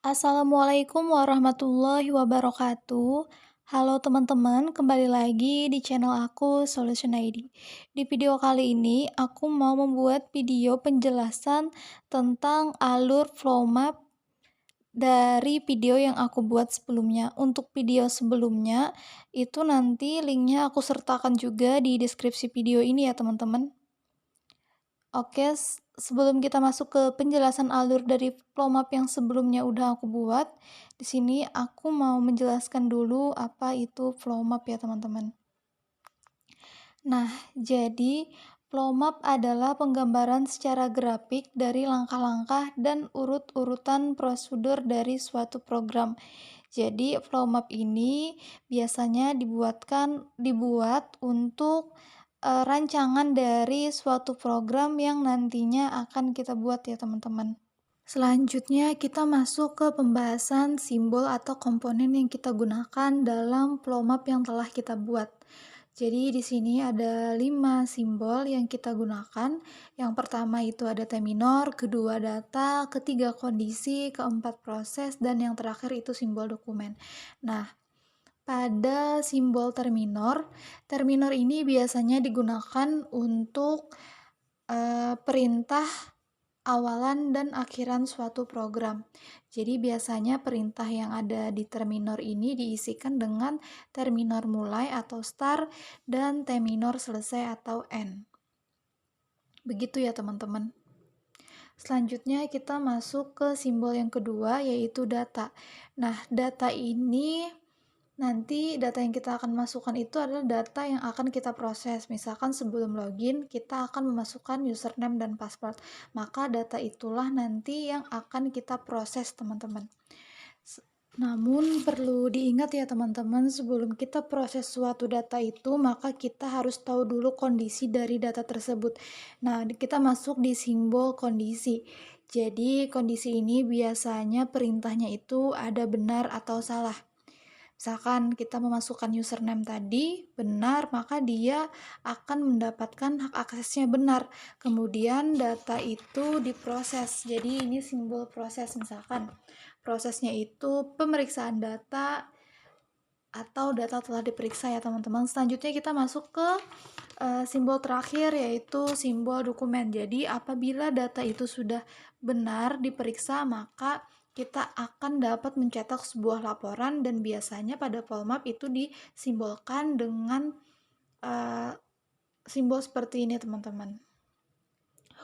Assalamualaikum warahmatullahi wabarakatuh. Halo teman-teman, kembali lagi di channel aku Solution ID. Di video kali ini aku mau membuat video penjelasan tentang alur flow map dari video yang aku buat sebelumnya. Untuk video sebelumnya itu nanti linknya aku sertakan juga di deskripsi video ini ya teman-teman. Oke, sebelum kita masuk ke penjelasan alur dari flow map yang sebelumnya udah aku buat, di sini aku mau menjelaskan dulu apa itu flow map ya teman-teman. Nah, jadi flow map adalah penggambaran secara grafik dari langkah-langkah dan urut-urutan prosedur dari suatu program. Jadi flow map ini biasanya dibuat untuk rancangan dari suatu program yang nantinya akan kita buat ya teman-teman. Selanjutnya kita masuk ke pembahasan simbol atau komponen yang kita gunakan dalam flow map yang telah kita buat. Jadi di sini ada 5 simbol yang kita gunakan. Yang pertama itu ada T minor, kedua data, ketiga kondisi, keempat proses, dan yang terakhir itu simbol dokumen. Nah, pada simbol terminor ini biasanya digunakan untuk perintah awalan dan akhiran suatu program. Jadi biasanya perintah yang ada di terminor ini diisikan dengan terminor mulai atau start dan T minor selesai atau end. Begitu ya teman-teman. Selanjutnya kita masuk ke simbol yang kedua yaitu data. Nah, data ini nanti data yang kita akan masukkan itu adalah data yang akan kita proses. Misalkan sebelum login, kita akan memasukkan username dan password. Maka data itulah nanti yang akan kita proses, teman-teman. Namun perlu diingat ya teman-teman, sebelum kita proses suatu data itu, maka kita harus tahu dulu kondisi dari data tersebut. Nah, kita masuk di simbol kondisi. Jadi, kondisi ini biasanya perintahnya itu ada benar atau salah. Misalkan kita memasukkan username tadi benar, maka dia akan mendapatkan hak aksesnya benar. Kemudian data itu diproses. Jadi ini simbol proses, misalkan prosesnya itu pemeriksaan data atau data telah diperiksa ya teman-teman. Selanjutnya kita masuk ke simbol terakhir yaitu simbol dokumen. Jadi apabila data itu sudah benar diperiksa, maka kita akan dapat mencetak sebuah laporan dan biasanya pada flow map itu disimbolkan dengan simbol seperti ini teman-teman.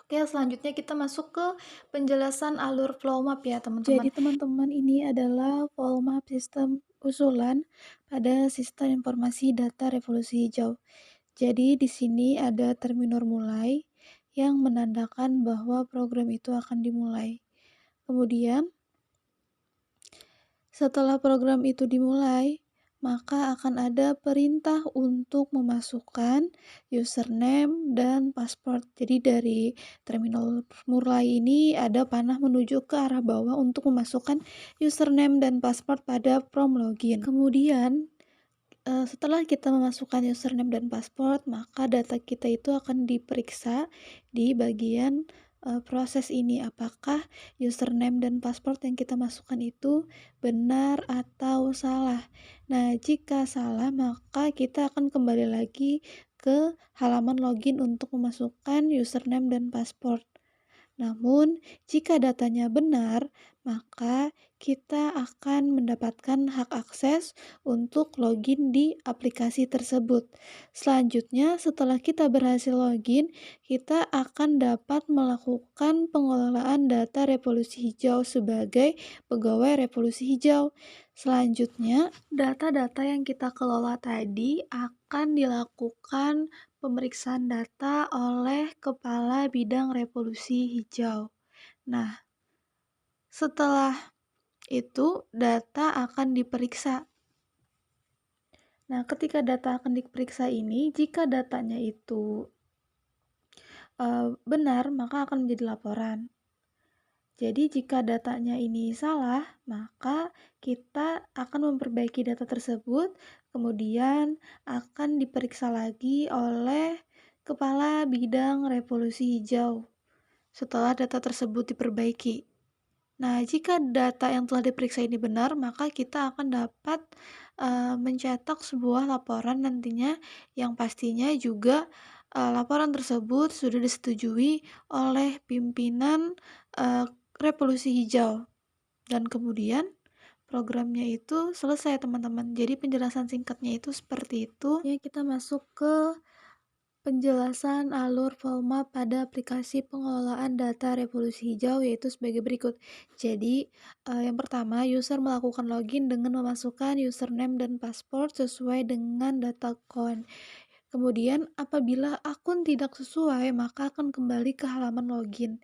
Oke, selanjutnya kita masuk ke penjelasan alur flow map ya teman-teman. Jadi teman-teman ini adalah flow map sistem usulan pada sistem informasi data revolusi hijau. Jadi di sini ada terminor mulai yang menandakan bahwa program itu akan dimulai. Kemudian setelah program itu dimulai, maka akan ada perintah untuk memasukkan username dan password. Jadi dari terminal mulai ini ada panah menuju ke arah bawah untuk memasukkan username dan password pada form login. Kemudian setelah kita memasukkan username dan password, maka data kita itu akan diperiksa di bagian proses ini, apakah username dan password yang kita masukkan itu benar atau salah. Nah, jika salah, maka kita akan kembali lagi ke halaman login untuk memasukkan username dan password. Namun, jika datanya benar, maka kita akan mendapatkan hak akses untuk login di aplikasi tersebut. Selanjutnya, setelah kita berhasil login, kita akan dapat melakukan pengelolaan data revolusi hijau sebagai pegawai revolusi hijau. Selanjutnya, data-data yang kita kelola tadi akan dilakukan pemeriksaan data oleh Kepala Bidang Revolusi Hijau. Nah, setelah itu data akan diperiksa. Nah, ketika data akan diperiksa ini, jika datanya itu benar, maka akan menjadi laporan. Jadi jika datanya ini salah, maka kita akan memperbaiki data tersebut, kemudian akan diperiksa lagi oleh Kepala Bidang Revolusi Hijau setelah data tersebut diperbaiki. Nah, jika data yang telah diperiksa ini benar, maka kita akan dapat mencetak sebuah laporan nantinya yang pastinya juga laporan tersebut sudah disetujui oleh pimpinan Revolusi Hijau. Dan kemudian programnya itu selesai, teman-teman. Jadi penjelasan singkatnya itu seperti itu. Ya, kita masuk ke penjelasan alur Volmap pada aplikasi pengelolaan data Revolusi Hijau yaitu sebagai berikut. Jadi, yang pertama, user melakukan login dengan memasukkan username dan password sesuai dengan data koin. Kemudian, apabila akun tidak sesuai, maka akan kembali ke halaman login.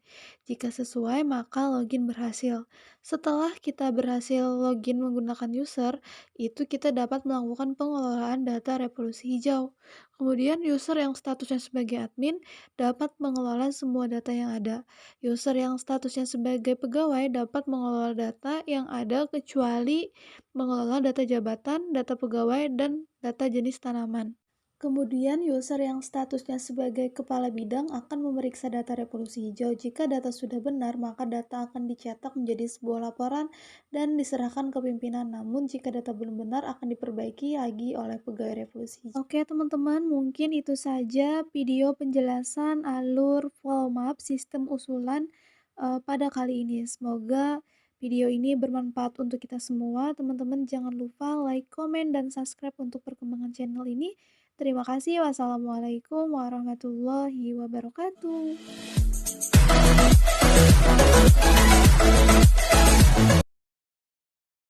Jika sesuai, maka login berhasil. Setelah kita berhasil login menggunakan user, itu kita dapat melakukan pengelolaan data Revolusi Hijau. Kemudian, user yang statusnya sebagai admin dapat mengelola semua data yang ada. User yang statusnya sebagai pegawai dapat mengelola data yang ada kecuali mengelola data jabatan, data pegawai, dan data jenis tanaman. Kemudian, user yang statusnya sebagai kepala bidang akan memeriksa data Revolusi Hijau. Jika data sudah benar, maka data akan dicetak menjadi sebuah laporan dan diserahkan ke pimpinan. Namun, jika data belum benar, akan diperbaiki lagi oleh pegawai Revolusi Hijau. Oke, teman-teman, mungkin itu saja video penjelasan alur Volmap sistem usulan pada kali ini. Semoga video ini bermanfaat untuk kita semua. Teman-teman jangan lupa like, komen, dan subscribe untuk perkembangan channel ini. Terima kasih. Wassalamualaikum warahmatullahi wabarakatuh.